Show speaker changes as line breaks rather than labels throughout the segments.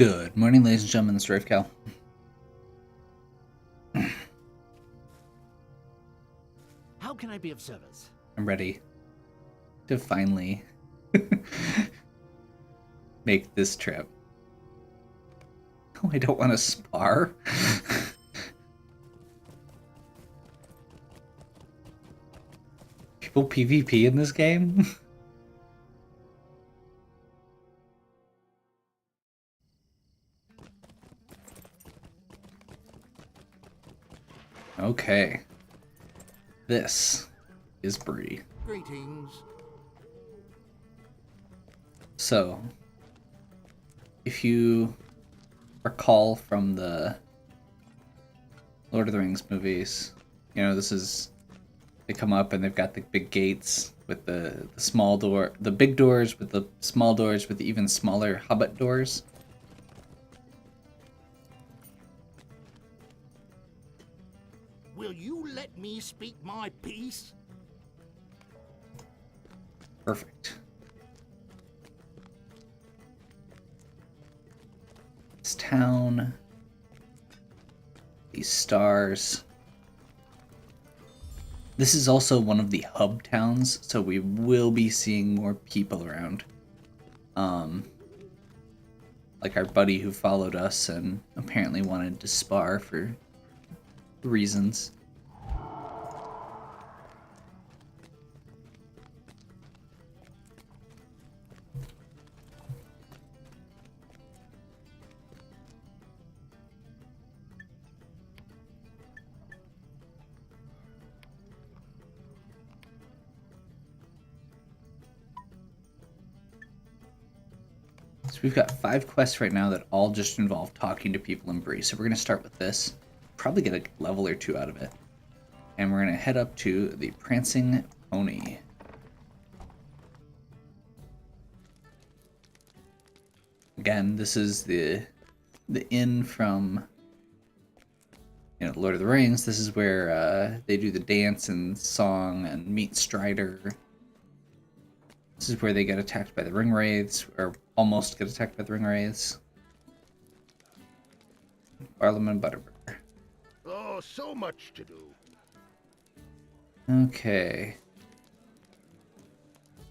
Good morning, ladies and gentlemen. This is Rafe Cal.
How can I be of service?
I'm ready to finally make this trip. Oh, I don't want to spar. People PvP in this game? Okay. This is Bree.
Greetings.
So, if you recall from the Lord of the Rings movies, they come up and they've got the big gates with the small door, the big doors with the small doors with the even smaller hobbit doors.
Will you let me speak my piece?
Perfect. This town, these stars. This is also one of the hub towns, so we will be seeing more people around. Like our buddy who followed us and apparently wanted to spar for reasons. So we've got 5 quests right now that all just involve talking to people in Bree. So we're going to start with this. Probably get a level or 2 out of it. And we're going to head up to the Prancing Pony. Again, this is the inn from Lord of the Rings. This is where they do the dance and song and meet Strider. This is where they get attacked by the ring wraiths, or almost get attacked by the ring wraiths. Barlam and Butterbur.
Oh, so much to do.
Okay.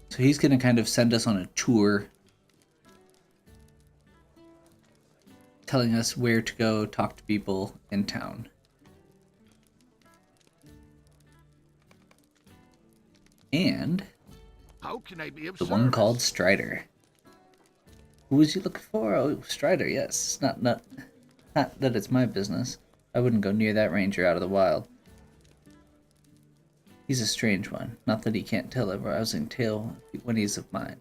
So he's going to kind of send us on a tour, telling us where to go talk to people in town. And
How can I be of
the
service?
one called Strider. Who was you looking for? Oh, Strider, yes. Not that it's my business. I wouldn't go near that ranger out of the wild. He's a strange one. Not that he can't tell a rousing tale when he's of mind.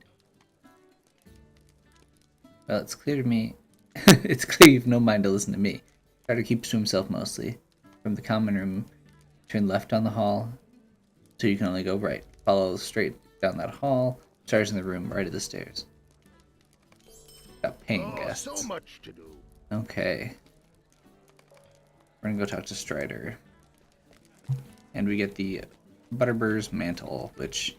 Well, it's clear to me. It's clear you've no mind to listen to me. Strider keeps to himself mostly. From the common room, turn left on the hall, so you can only go right. Follow straight down that hall. Strider's in the room right at the stairs. Got paying guests.
So much to do.
Okay. We're gonna go talk to Strider. And we get the Butterbur's mantle, which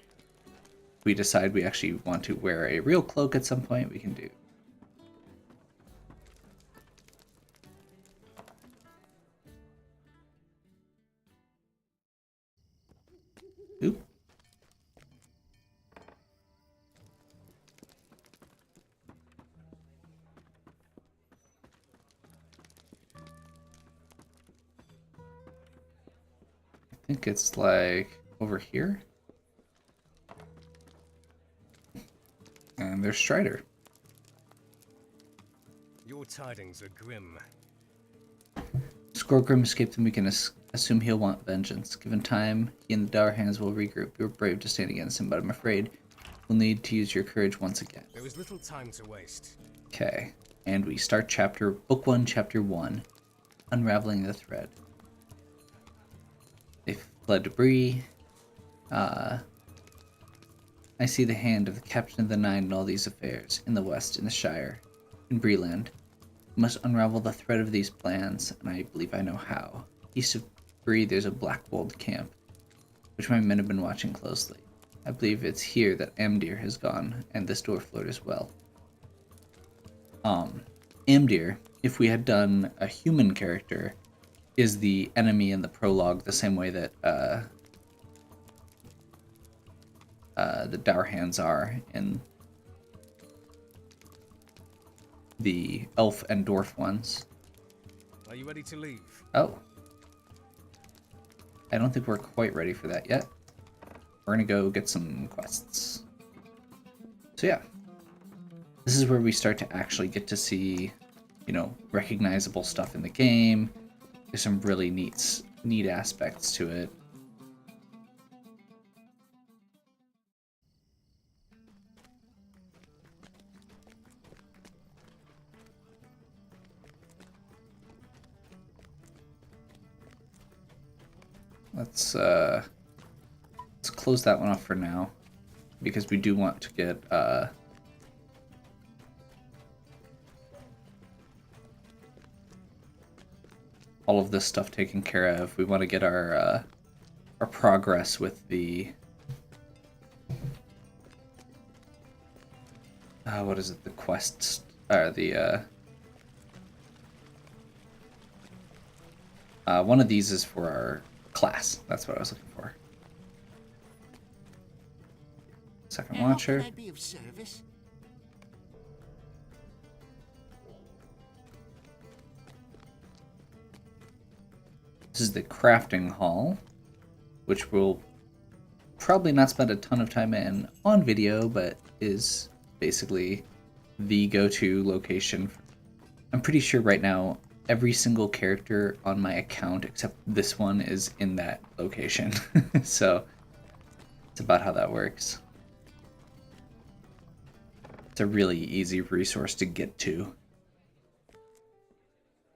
we decide we actually want to wear a real cloak at some point, we can do. Oop. I think it's like over here. And there's Strider.
Your tidings are grim.
Skorgrim escaped and we can assume he'll want vengeance. Given time, he and the Dour Hands will regroup. You're brave to stand against him, but I'm afraid we'll need to use your courage once again.
There is little time to waste.
Okay, and we start Book 1, Chapter 1, Unraveling the Thread. They fled to Bree. I see the hand of the Captain of the Nine in all these affairs, in the West, in the Shire, in Breeland. We must unravel the thread of these plans, and I believe I know how. East of Bree, there's a Blackwold camp, which my men have been watching closely. I believe it's here that Amdir has gone, and this Dwarf Lord as well. Amdir, if we had done a human character, is the enemy in the prologue, the same way that the Dourhands are in the elf and dwarf ones.
Are you ready to leave?
Oh. I don't think we're quite ready for that yet. We're gonna go get some quests. So yeah. This is where we start to actually get to see, you know, recognizable stuff in the game. There's some really neat aspects to it. Let's close that one off for now, because we do want to get all of this stuff taken care of. We want to get our progress with the what is it? The quests, one of these is for our class. That's what I was looking for. Second
How
Watcher.
can I be of service?
This is the crafting hall, which we'll probably not spend a ton of time in on video, but is basically the go-to location. I'm pretty sure right now every single character on my account except this one is in that location. So it's about how that works. It's a really easy resource to get to.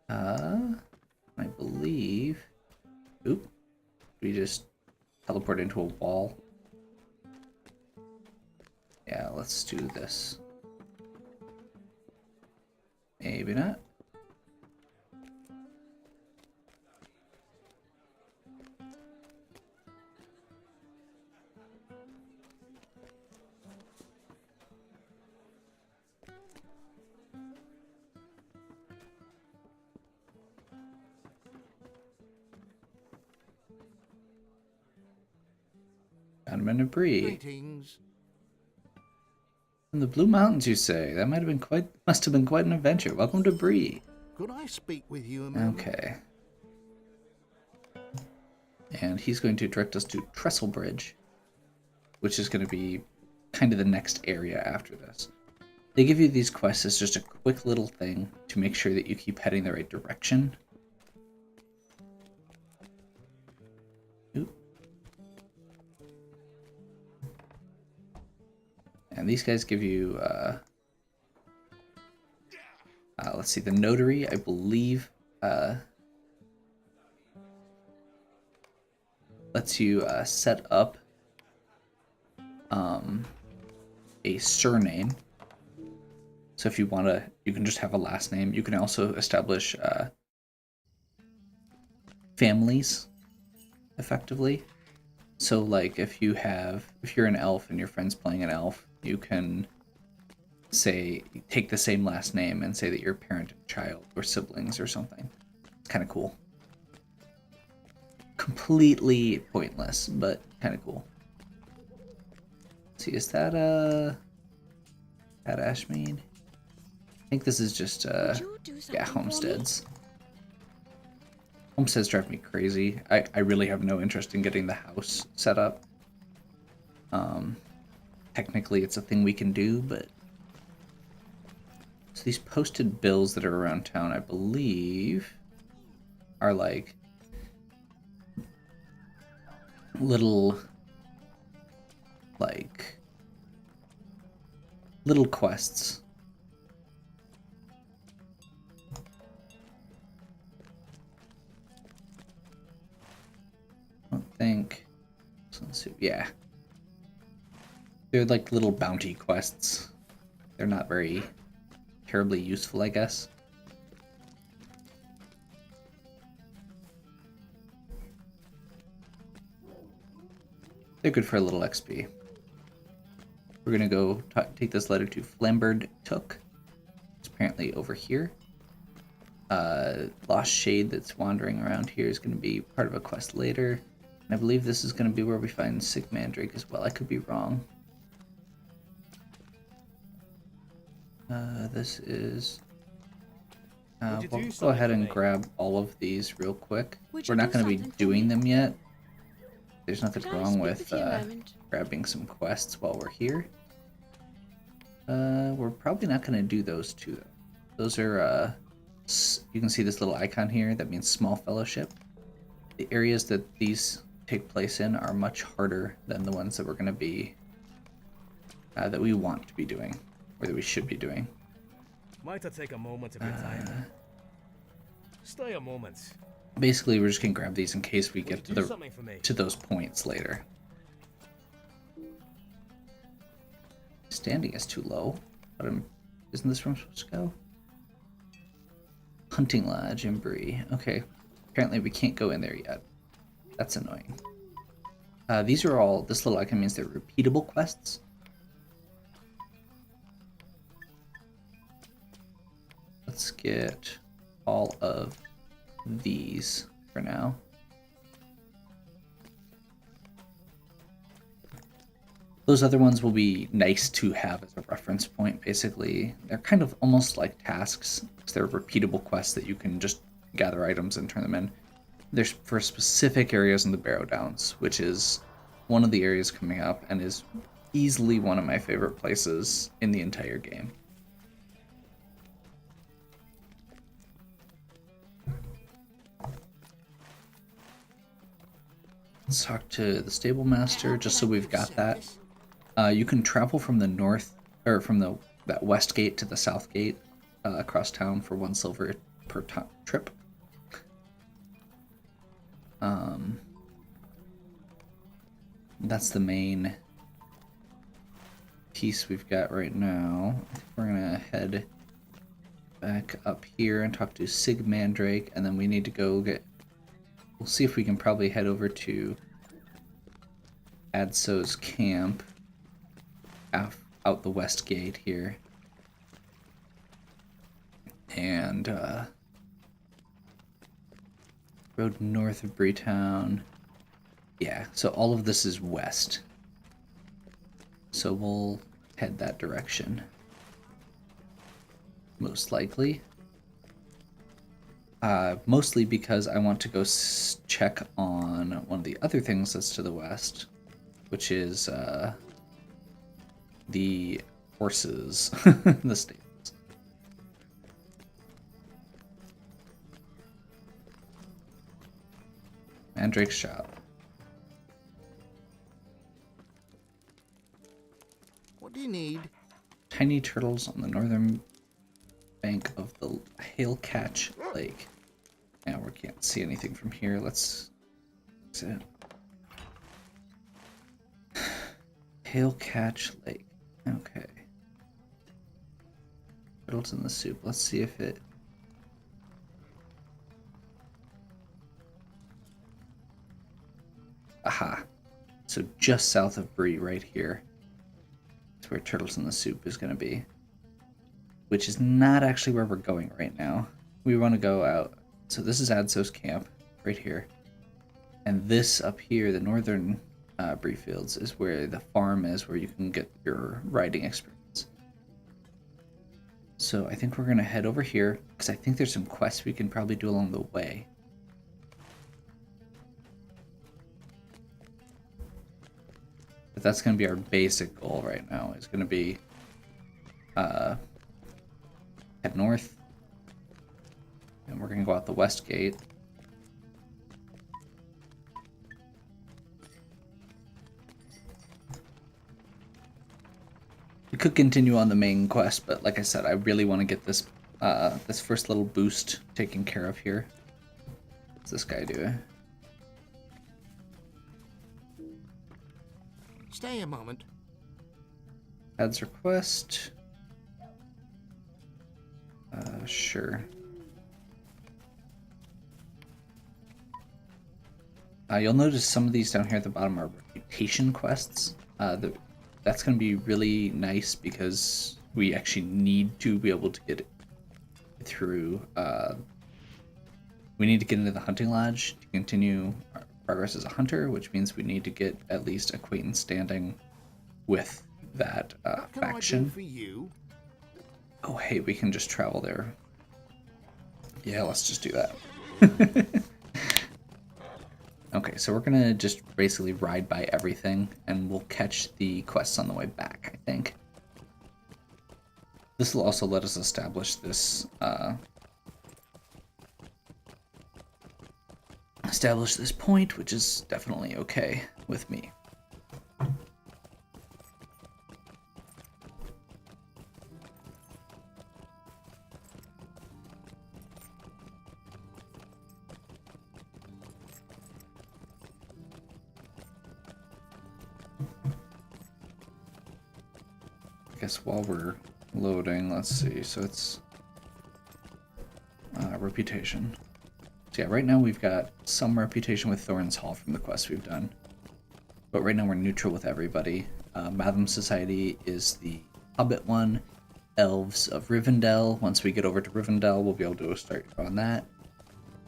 I believe... Oop. We just teleport into a wall. Yeah, let's do this. Maybe not. Found debris.
Greetings.
In the Blue Mountains, you say? That must have been quite an adventure. Welcome to Bree.
Could I speak with you a moment?
Okay. And he's going to direct us to Trestle Bridge, which is going to be kind of the next area after this. They give you these quests as just a quick little thing to make sure that you keep heading the right direction. Oop. And these guys give you, let's see, the Notary, I believe, lets you set up a surname. So if you want to, you can just have a last name. You can also establish families, effectively. So like if you're an elf and your friend's playing an elf, you can take the same last name and say that you're parent and child or siblings or something. It's kind of cool. Completely pointless, but kind of cool. Let's see, is that Ashmead? I think this is just homesteads. Homesteads drive me crazy. I really have no interest in getting the house set up. Technically it's a thing we can do, but so these posted bills that are around town, I believe, are like little quests. I don't think. So let's see. Yeah. They're like little bounty quests. They're not very terribly useful, I guess. They're good for a little XP. We're gonna go take this letter to Flambard Took. It's apparently over here. Lost Shade that's wandering around here is going to be part of a quest later. And I believe this is going to be where we find Sick Mandrake as well. I could be wrong. This is... we'll go ahead and grab all of these real quick. We're not going to be doing them yet. There's nothing wrong with grabbing some quests while we're here. We're probably not going to do those two, though. Those are, you can see this little icon here. That means small fellowship. The areas that these take place in are much harder than the ones that we're going to be, that we want to be doing, or that we should be doing.
Might I take a moment of your time? Stay a moment.
Basically, we're just going to grab these in case we get
Do something for me.
to those points later. Standing is too low. But isn't this where I'm supposed to go? Hunting Lodge in Bree. Okay. Apparently we can't go in there yet. That's annoying. These are all... This little icon means they're repeatable quests. Let's get all of these for now. Those other ones will be nice to have as a reference point, basically. They're kind of almost like tasks, because they're repeatable quests that you can just gather items and turn them in. They're for specific areas in the Barrow Downs, which is one of the areas coming up and is easily one of my favorite places in the entire game. Let's talk to the stable master, just so we've got that. You can travel from the north, or from that west gate to the south gate across town for 1 silver per trip. That's the main piece we've got right now. I think we're gonna head back up here and talk to Sig Mandrake, and then we need to go get... We'll see if we can probably head over to Adso's camp out the west gate here. And road north of Breetown. Yeah, so all of this is west. So we'll head that direction. Most likely. Mostly because I want to go check on one of the other things that's to the west, which is the horses, the stables. Mandrake's shop.
What do you need?
Tiny turtles on the northern bank of the Hailcatch Lake. Now we can't see anything from here. Let's see it. Hailcatch Lake. Okay. Turtles in the soup. Let's see if it... Aha. So just south of Bree, right here. That's where Turtles in the Soup is going to be. Which is not actually where we're going right now. We want to go out. So this is Adso's camp, right here. And this up here, the northern Bree Fields, is where the farm is, where you can get your riding experience. So I think we're going to head over here, because I think there's some quests we can probably do along the way. But that's going to be our basic goal right now, is going to be head north, and we're going to go out the west gate. We could continue on the main quest, but like I said, I really want to get this this first little boost taken care of here. What's this guy do?
Stay a moment.
Adds request. Sure. You'll notice some of these down here at the bottom are reputation quests. That's going to be really nice because we actually need to be able to get through. We need to get into the hunting lodge to continue our progress as a hunter, which means we need to get at least acquaintance standing with that
What can I do
faction.
for you?
Oh, hey, we can just travel there. Yeah, let's just do that. Okay, so we're gonna just basically ride by everything, and we'll catch the quests on the way back, I think. This will also let us establish this, point, which is definitely okay with me. I guess while we're loading, let's see, so it's reputation. So yeah, right now we've got some reputation with Thorin's Hall from the quests we've done. But right now we're neutral with everybody. Matham Society is the Hobbit one. Elves of Rivendell. Once we get over to Rivendell, we'll be able to start on that.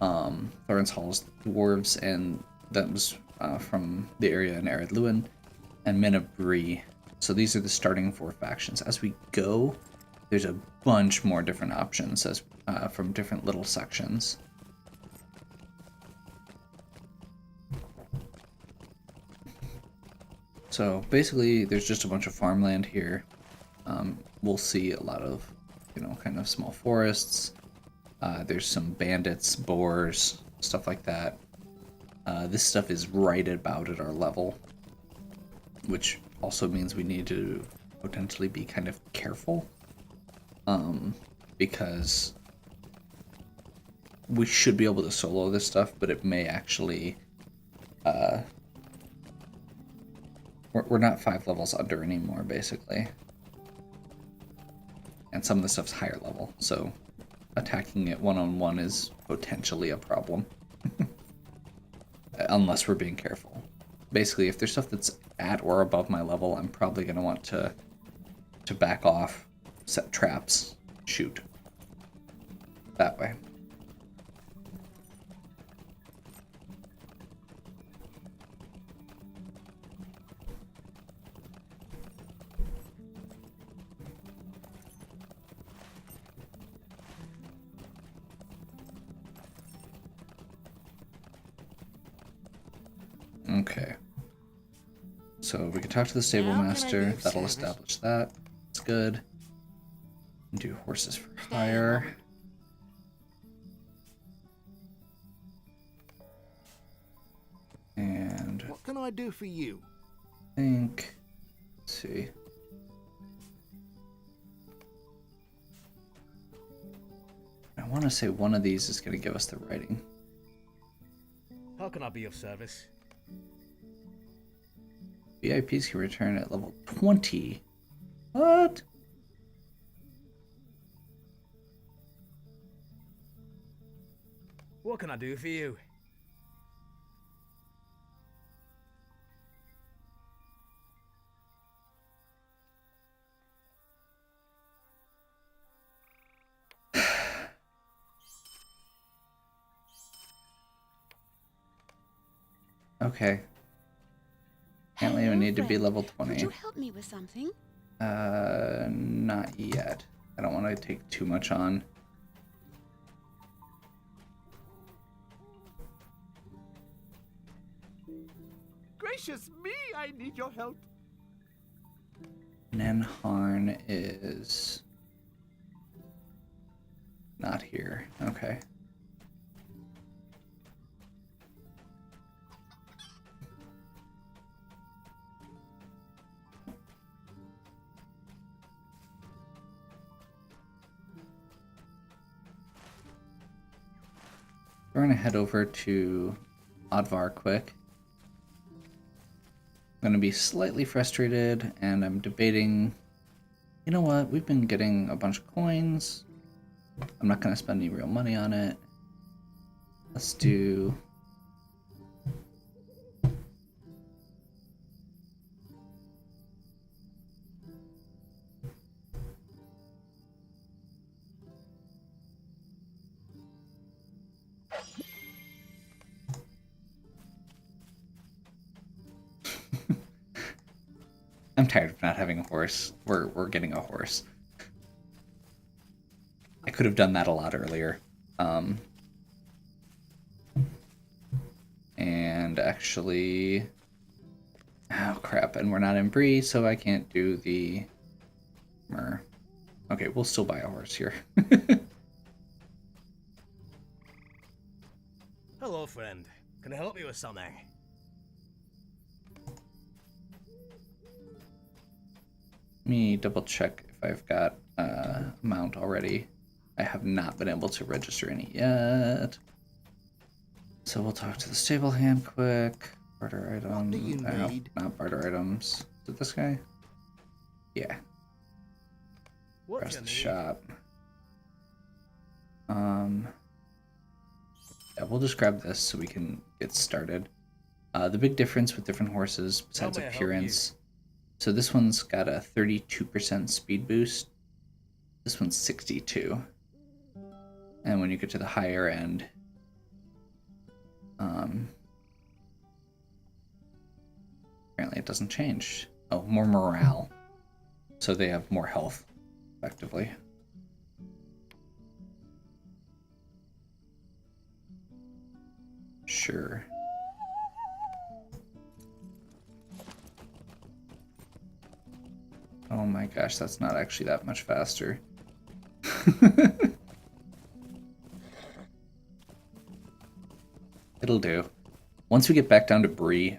Thorin's Hall is the Dwarves, and that was from the area in Ered Luin. And Men of Bree. So these are the starting 4 factions. As we go, there's a bunch more different options as from different little sections. So basically, there's just a bunch of farmland here. We'll see a lot of, kind of small forests. There's some bandits, boars, stuff like that. This stuff is right about at our level, which also means we need to potentially be kind of careful, because we should be able to solo this stuff, but it may actually, we're not 5 levels under anymore, basically, and some of the stuff's higher level, so attacking it one-on-one is potentially a problem, unless we're being careful. Basically, if there's stuff that's at or above my level, I'm probably going to want to back off, set traps, shoot. That way. Okay. So we can talk to the stable master. That'll establish that. It's good. Do horses for hire. And
What can I do for you?
I think, let's see. I want to say one of these is going to give us the writing.
How can I be of service?
VIPs can return at level 20. What?
What can I do for you?
Okay. Apparently we need to be level 20.
Could you help me with something?
Not yet. I don't want to take too much on.
Gracious me, I need your help.
Nenharn is not here. Okay. We're gonna head over to Advar quick. I'm gonna be slightly frustrated, and I'm debating, you know what, we've been getting a bunch of coins. I'm not gonna spend any real money on it. Let's do... I'm tired of not having a horse. We're getting a horse. I could have done that a lot earlier. And actually... Oh, crap. And we're not in Bree, so I can't do the... Mer. Okay, we'll still buy a horse here.
Hello, friend. Can I help you with something?
Let me double check if I've got a mount already. I have not been able to register any yet. So we'll talk to the stable hand quick. Barter item.
What do you
No,
need?
not barter items. Is it this guy? Yeah.
What
Press
you
the
need?
shop. Yeah, we'll just grab this so we can get started. The big difference with different horses, besides
may I help
appearance, so this one's got a 32% speed boost. This one's 62. And when you get to the higher end, apparently it doesn't change. Oh, more morale. So they have more health, effectively. Sure. Oh my gosh, that's not actually that much faster. It'll do. Once we get back down to Bree,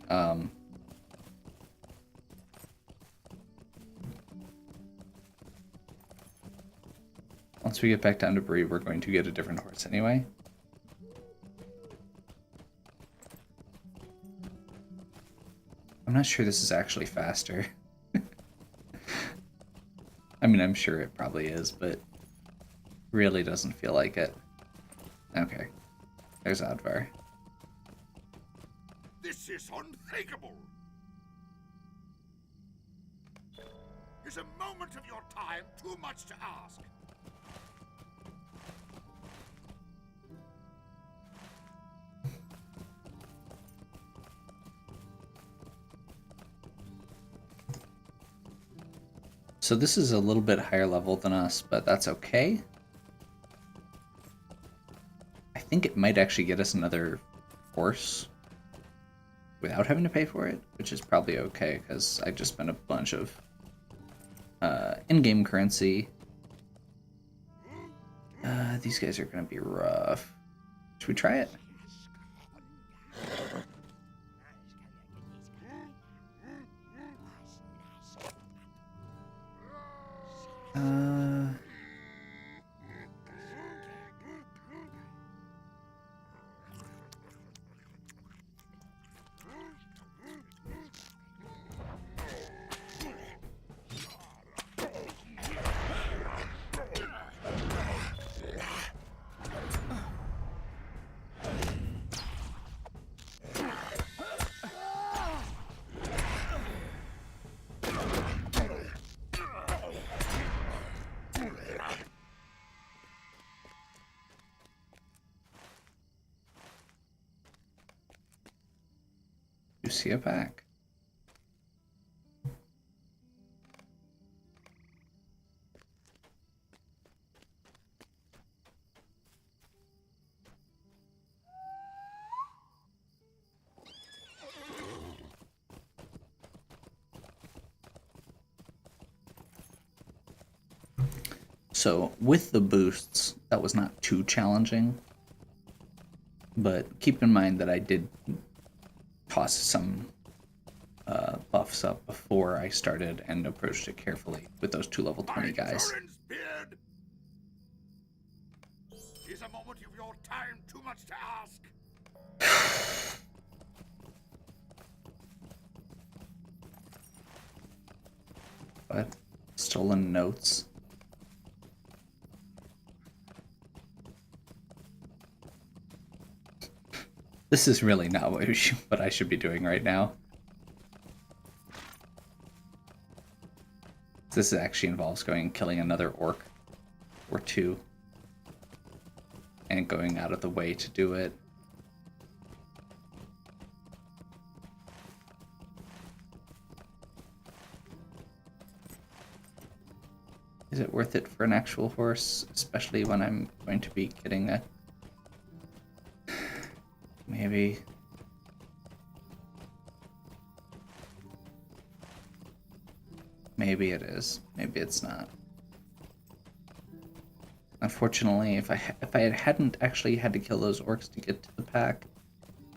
we're going to get a different horse anyway. I'm not sure this is actually faster. I mean, I'm sure it probably is, but really doesn't feel like it. Okay. There's Advar.
This is unthinkable. Is a moment of your time too much to ask?
So this is a little bit higher level than us, but that's okay. I think it might actually get us another horse without having to pay for it, which is probably okay, because I just spent a bunch of in-game currency. These guys are going to be rough. Should we try it? You see it back. So with the boosts, that was not too challenging, but keep in mind that I did toss some buffs up before I started and approached it carefully with those 2 level 20 guys.
Turin's beard. Is a moment of your time too much to ask?
But stolen notes. This is really not what I should be doing right now. This actually involves going and killing another orc or 2 and going out of the way to do it. Is it worth it for an actual horse, especially when I'm going to be getting a... Maybe. Maybe it is. Maybe it's not. Unfortunately, if I hadn't actually had to kill those orcs to get to the pack,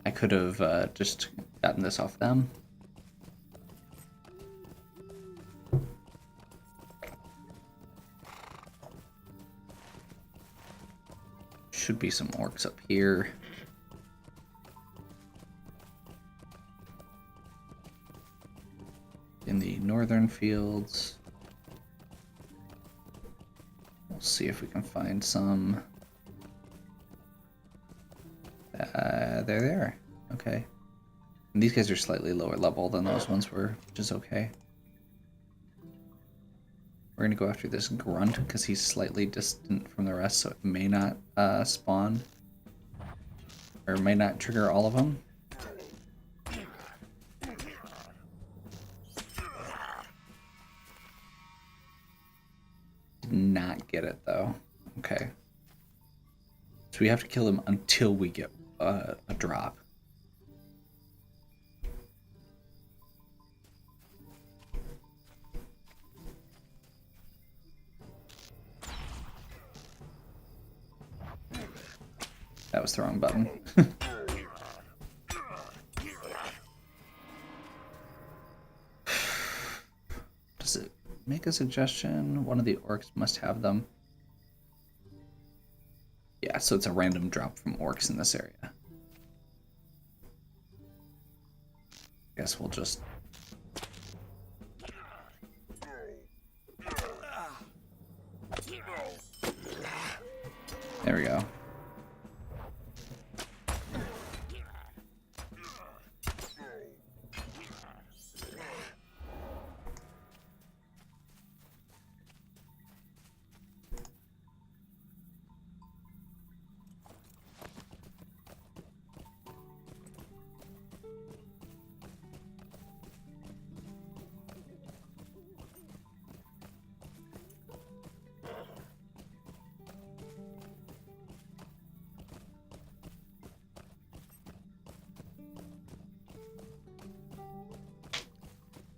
I could have just gotten this off them. Should be some orcs up here. In the northern fields. We'll see if we can find some. They're there. Okay. And these guys are slightly lower level than those ones were, which is okay. We're gonna go after this grunt because he's slightly distant from the rest, so it may not spawn. Or may not trigger all of them. Did not get it though. Okay. So we have to kill him until we get a drop. That was the wrong button. Does it make a suggestion? One of the orcs must have them. Yeah, so it's a random drop from orcs in this area. Guess we'll just... There we go.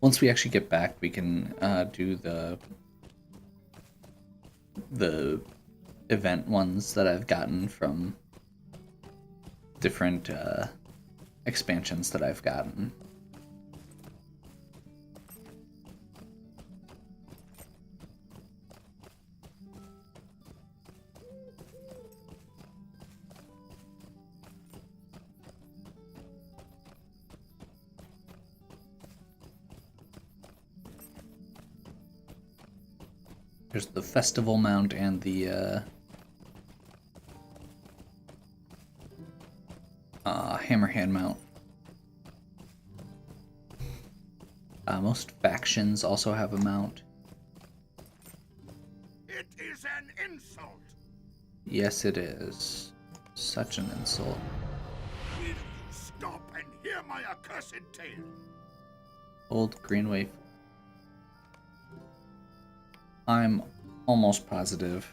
Once we actually get back, we can do the event ones that I've gotten from different expansions that I've gotten. There's the festival mount and the hammerhand mount. Most factions also have a mount.
It is an insult.
Yes, it is. Such an insult.
Will you stop and hear my accursed tale?
Old Greenway. I'm almost positive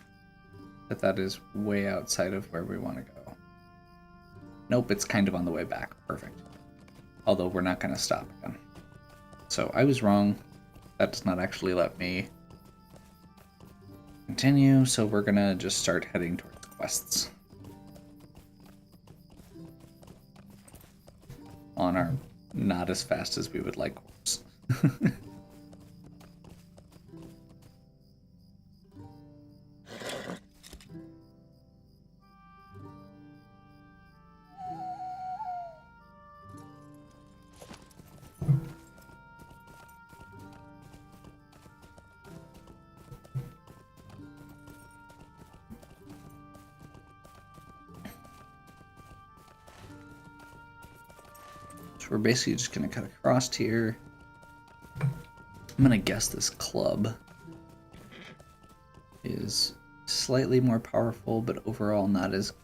that that is way outside of where we want to go. Nope, it's kind of on the way back. Perfect. Although we're not going to stop again. So I was wrong. That does not actually let me continue, so we're going to just start heading towards quests. On our not as fast as we would like course. So we're basically just going to cut across here. I'm going to guess this club is slightly more powerful, but overall not as...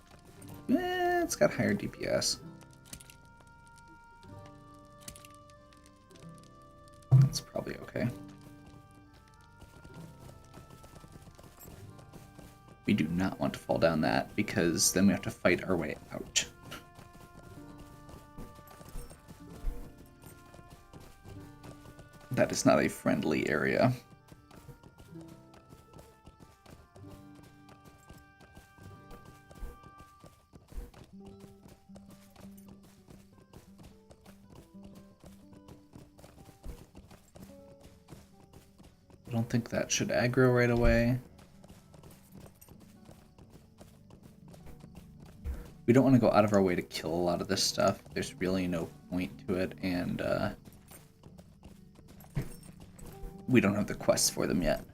it's got higher DPS. That's probably okay. We do not want to fall down that, because then we have to fight our way out. That is not a friendly area. I don't think that should aggro right away. We don't want to go out of our way to kill a lot of this stuff. There's really no point to it, and we don't have the quests for them yet.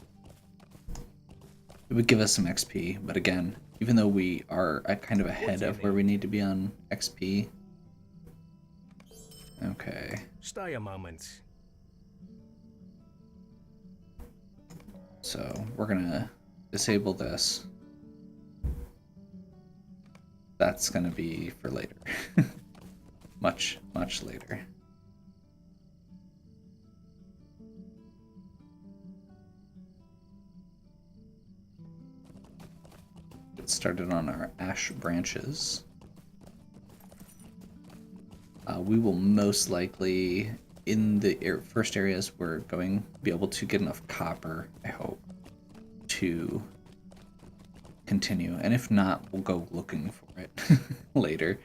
It would give us some XP, but again, even though we are kind of ahead of where we need to be on XP. Okay.
Stay a moment.
So we're gonna disable this. That's gonna be for later. much later. Get started on our ash branches. We will most likely, in the first areas, we're going to be able to get enough copper, I hope, to continue. And if not, we'll go looking for it later.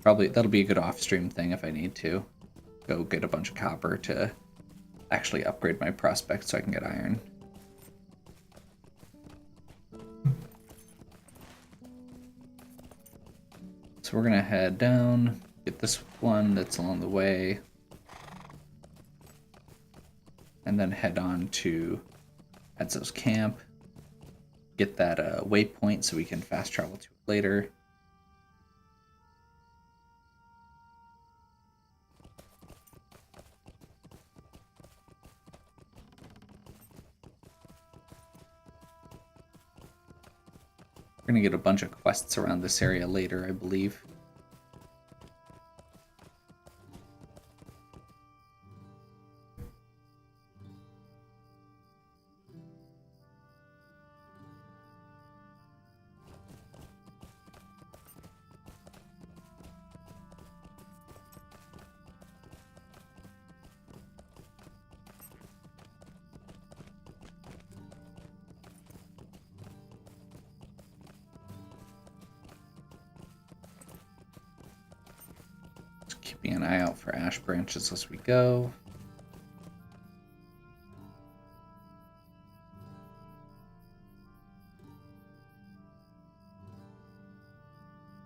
Probably that'll be a good off-stream thing if I need to. Go get a bunch of copper to actually upgrade my prospect so I can get iron. So we're gonna head down, get this one that's along the way, and then head on to Edzzo's camp, get that waypoint so we can fast travel to it later. We're gonna get a bunch of quests around this area later, I believe. Keeping an eye out for ash branches as we go.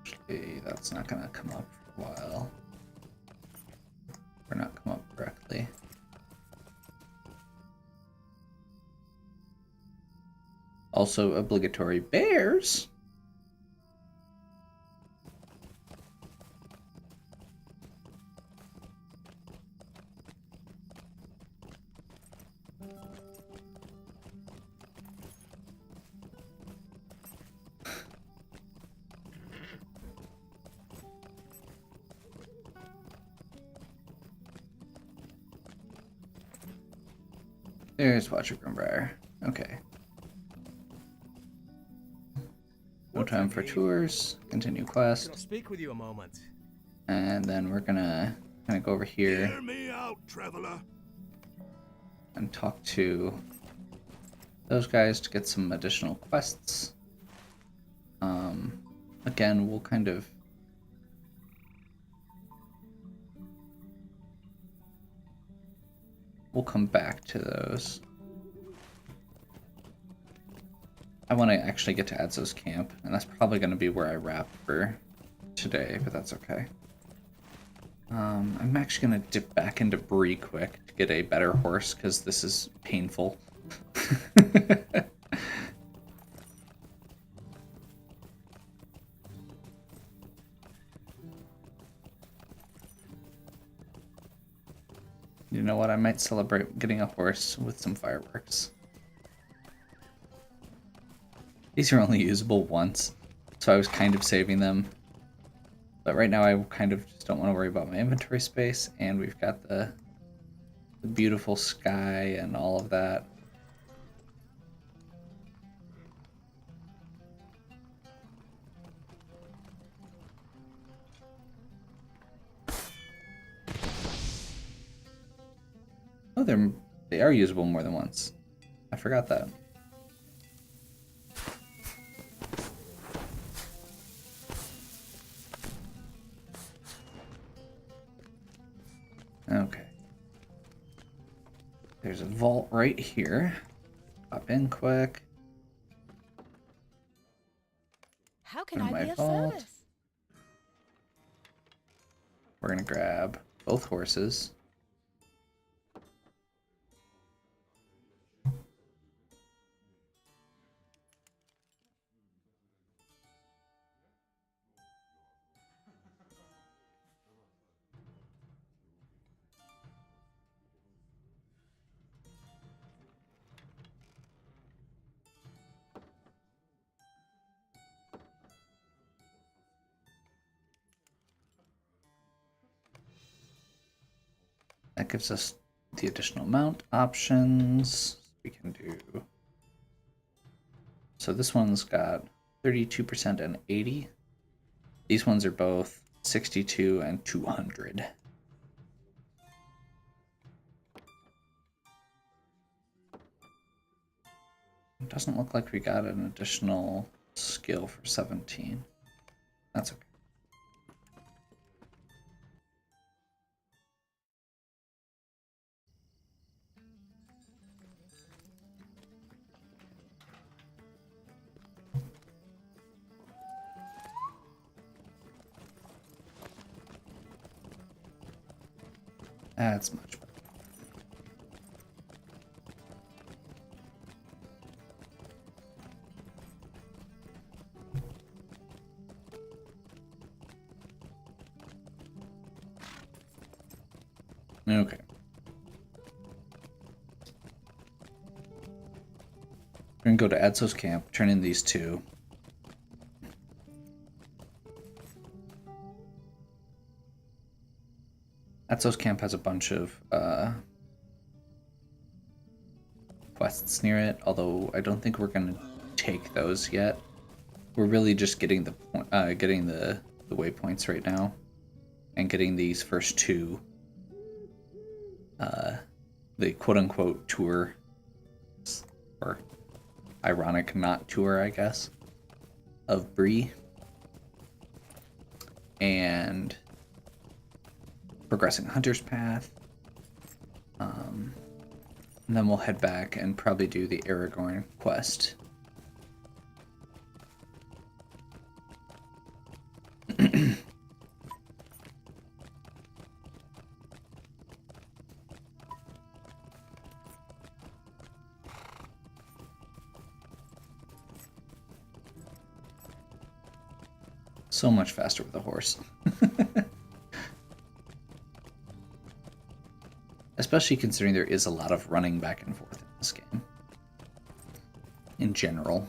Actually, that's not gonna come up for a while. Or not come up correctly. Also obligatory bears. There's Watcher Grimbriar. Okay. No time for tours. Continue
Can I
quest.
speak with you a moment?
And then we're gonna kind of go over here
Hear me out, traveler.
and talk to those guys to get some additional quests. Again, we'll kind of we'll come back to those. I want to actually get to Edzzo's camp, and that's probably going to be where I wrap for today, but that's okay. I'm actually going to dip back into Bree quick to get a better horse, because this is painful. You know what? I might celebrate getting a horse with some fireworks. These are only usable once, so I was kind of saving them. But right now I kind of just don't want to worry about my inventory space, and we've got the beautiful sky and all of that. they are usable more than once. I forgot that. Okay. There's a vault right here. Hop in quick.
How can
Go to
I
my
be of
vault.
service?
We're gonna grab both horses. That gives us the additional mount options. We can do. So this one's got 32% and 80. These ones are both 62 and 200. It doesn't look like we got an additional skill for 17. That's okay. That's much better. Okay. We're gonna go to Edso's camp, turn in these two. Edso's camp has a bunch of quests near it, although I don't think we're gonna take those yet. We're really just getting the waypoints right now, and getting these first two, the quote-unquote tour, or ironic not tour, I guess, of Bree, and progressing Hunter's Path. And then we'll head back and probably do the Aragorn quest. So much faster with a horse. Especially considering there is a lot of running back and forth in this game. In general.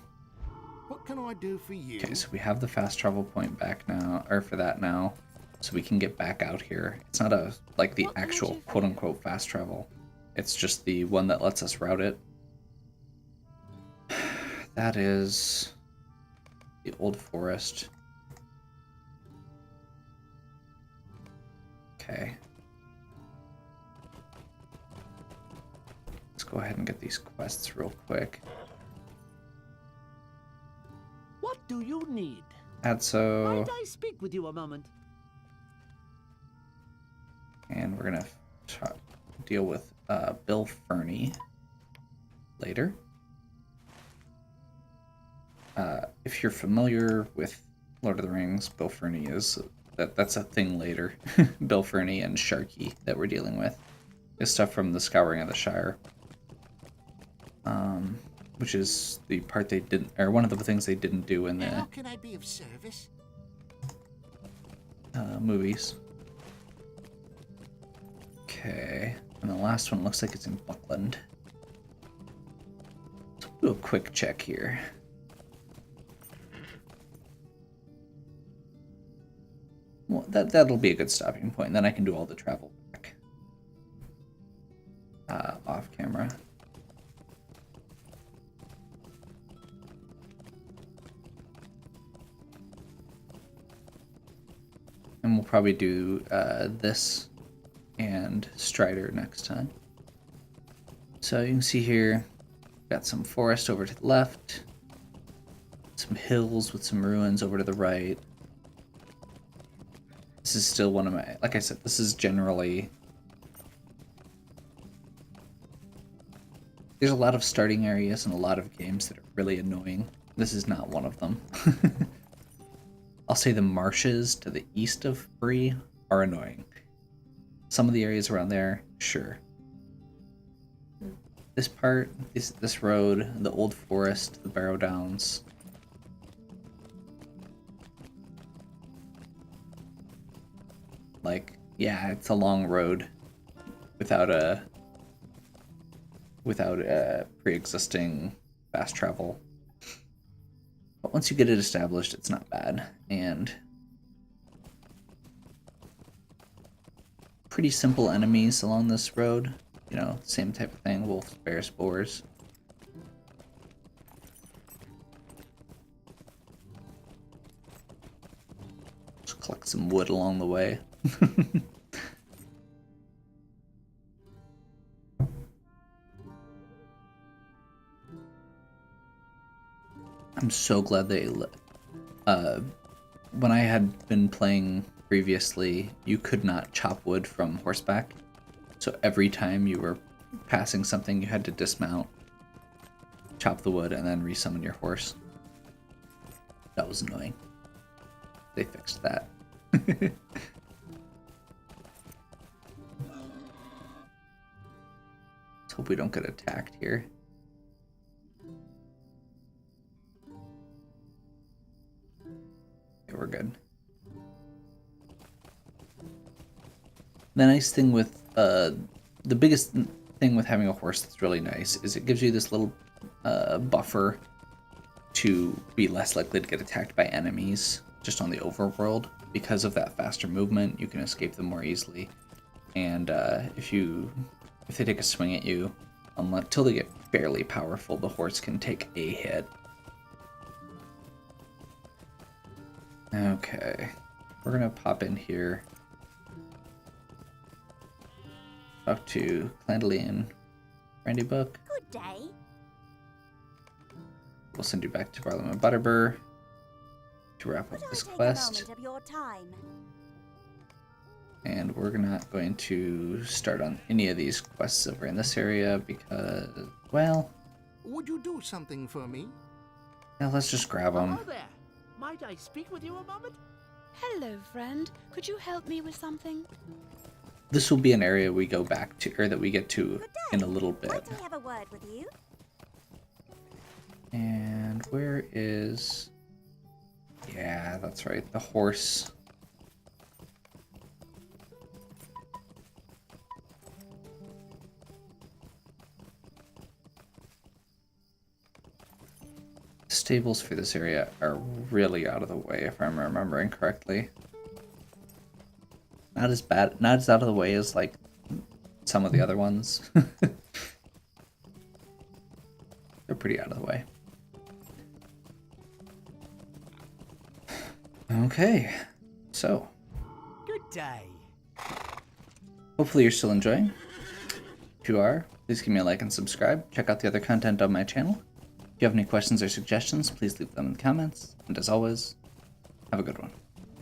What can I do for you?
Okay, so we have the fast travel point back now, or for that now, so we can get back out here. It's not a like the
What can I
actual
do for you?
quote-unquote fast travel. It's just the one that lets us route it. That is the Old Forest. Okay. Let's go ahead and get these quests real quick.
What do you need?
Adso,
Might I speak with you a moment?
and we're gonna deal with Bill Ferny later. If you're familiar with Lord of the Rings, Bill Ferny is that's a thing later. Bill Ferny and Sharky that we're dealing with is stuff from the Scouring of the Shire, which is the part they didn't, or one of the things they didn't do in
How
the
can I be of service?
movies. Okay, and the last one looks like it's in Buckland. So we'll do a quick check here. Well, that'll be a good stopping point. Then I can do all the travel back off camera. And we'll probably do this and Strider next time. So you can see here, got some forest over to the left, some hills with some ruins over to the right. This is still one of my, like I said, this is generally, there's a lot of starting areas and a lot of games that are really annoying. This is not one of them. I'll say the marshes to the east of Bree are annoying. Some of the areas around there, sure. This part, this road, the old forest, the Barrow Downs. Like, yeah, it's a long road without a pre-existing fast travel. But once you get it established, it's not bad. And pretty simple enemies along this road. You know, same type of thing, wolf, bear, spores. Just collect some wood along the way. I'm so glad they when I had been playing previously, you could not chop wood from horseback. So every time you were passing something, you had to dismount, chop the wood, and then resummon your horse. That was annoying. They fixed that. Let's hope we don't get attacked here. Okay, we're good. The nice thing with the biggest thing with having a horse that's really nice is it gives you this little buffer to be less likely to get attacked by enemies just on the overworld. Because of that faster movement, you can escape them more easily. And if they take a swing at you, until they get fairly powerful, the horse can take a hit. Okay, we're gonna pop in here. Talk to Clandelian Brandy Book.
Good day.
We'll send you back to Parliament Butterbur to wrap up
Could I
this
take
quest.
a moment of your time?
And we're not going to start on any of these quests over in this area because, well,
Would you do something for me?
yeah, let's just grab them.
Hello there. Might I speak with you a moment?
Hello, friend. Could you help me with something?
This will be an area we go back to, or that we get to
Good day.
in a little bit.
Might I have a word with you?
And where is... Yeah, that's right, the horse. Stables for this area are really out of the way, if I'm remembering correctly. Not as bad, not as out of the way as like some of the other ones. They're pretty out of the way. Okay, so
Good day.
hopefully you're still enjoying. If you are, please give me a like and subscribe. Check out the other content on my channel. If you have any questions or suggestions, please leave them in the comments. And as always, have a good one.